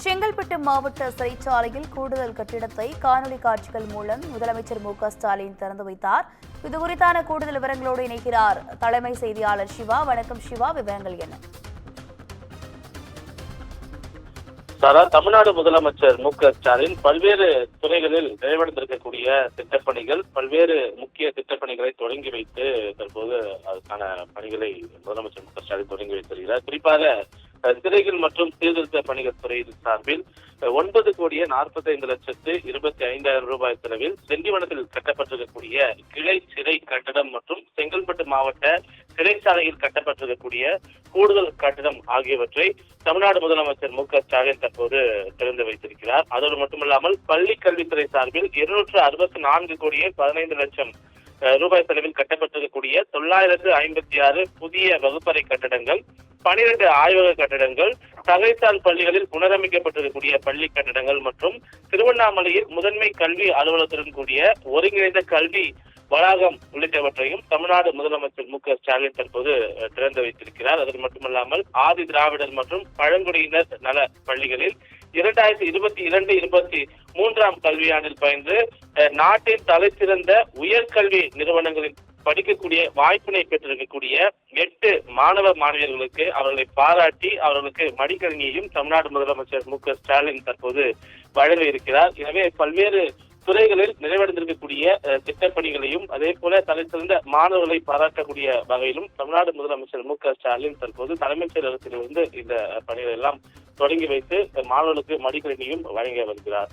செங்கல்பட்டு மாவட்ட சிறைச்சாலையில் கூடுதல் கட்டிடத்தை காணொலி காட்சிகள் மூலம் முதலமைச்சர் மு.க.ஸ்டாலின் திறந்து வைத்தார். இதுகுறித்தான கூடுதல் விவரங்களோடு இணைக்கிறார் தலைமை செய்தியாளர் சிவா. வணக்கம் சிவா, விவரங்கள் என்ன? தமிழ்நாடு முதலமைச்சர் மு.க.ஸ்டாலின் பல்வேறு துறைகளில் நிறைவடைந்திருக்கக்கூடிய திட்டப்பணிகள், பல்வேறு முக்கிய திட்டப்பணிகளை தொடங்கி வைத்து தற்போது அதுக்கான பணிகளை முதலமைச்சர் மு.க.ஸ்டாலின் தொடங்கி வைத்திருக்கிறார். குறிப்பாக சிறைகள் மற்றும் சீர்திருத்த பணிகள் துறையின் சார்பில் 9,45,25,000 ரூபாய் செலவில் திண்டிவனத்தில் கட்டப்பட்டிருக்கக்கூடிய கிளை சிறை கட்டடம் மற்றும் செங்கல்பட்டு மாவட்ட சிறைச்சாலையில் கட்டப்பட்டிருக்கக்கூடிய கூடுதல் கட்டடம் ஆகியவற்றை தமிழ்நாடு முதலமைச்சர் மு.க.ஸ்டாலின் தற்போது திறந்து வைத்திருக்கிறார். அதோடு மட்டுமல்லாமல் பள்ளி கல்வித்துறை சார்பில் 264 கோடியே 15 லட்சம் ரூபாய் செலவில் கட்டப்பட்டிருக்கக்கூடிய 956 புதிய வகுப்பறை கட்டடங்கள், 12 ஆய்வக கட்டடங்கள், தகைசால் பள்ளிகளில் புனரமைக்கப்பட்டிருக்கக்கூடிய பள்ளி கட்டடங்கள் மற்றும் திருவண்ணாமலையில் முதன்மை கல்வி அலுவலகத்துடன் கூடிய ஒருங்கிணைந்த கல்வி வளாகம் உள்ளிட்டவற்றையும் தமிழ்நாடு முதலமைச்சர் மு.க.ஸ்டாலின் தற்போது திறந்து வைத்திருக்கிறார். அது மட்டுமல்லாமல் ஆதி திராவிடர் மற்றும் பழங்குடியினர் நல பள்ளிகளில் 2022-23 கல்வியாண்டில் பயின்று நாட்டின் தலைசிறந்த உயர்கல்வி நிறுவனங்களில் படிக்கக்கூடிய வாய்ப்பினை பெற்றிருக்கக்கூடிய 8 மாணவ மாணவியர்களுக்கு அவர்களை பாராட்டி அவர்களுக்கு மடிக்கணினியையும் தமிழ்நாடு முதலமைச்சர் மு.க.ஸ்டாலின் தற்போது வழங்க இருக்கிறார். எனவே பல்வேறு துறைகளில் நிறைவடைந்திருக்கக்கூடிய திட்டப்பணிகளையும் அதே போல தலைசிறந்த மாணவர்களை பாராட்டக்கூடிய வகையிலும் தமிழ்நாடு முதலமைச்சர் மு.க.ஸ்டாலின் தற்போது தலைமைச் செயலகத்திலிருந்து இந்த பணிகளை எல்லாம் தொடங்கி வைத்து மாணவர்களுக்கு மடிக்கணினியும் வழங்கி வருகிறார்.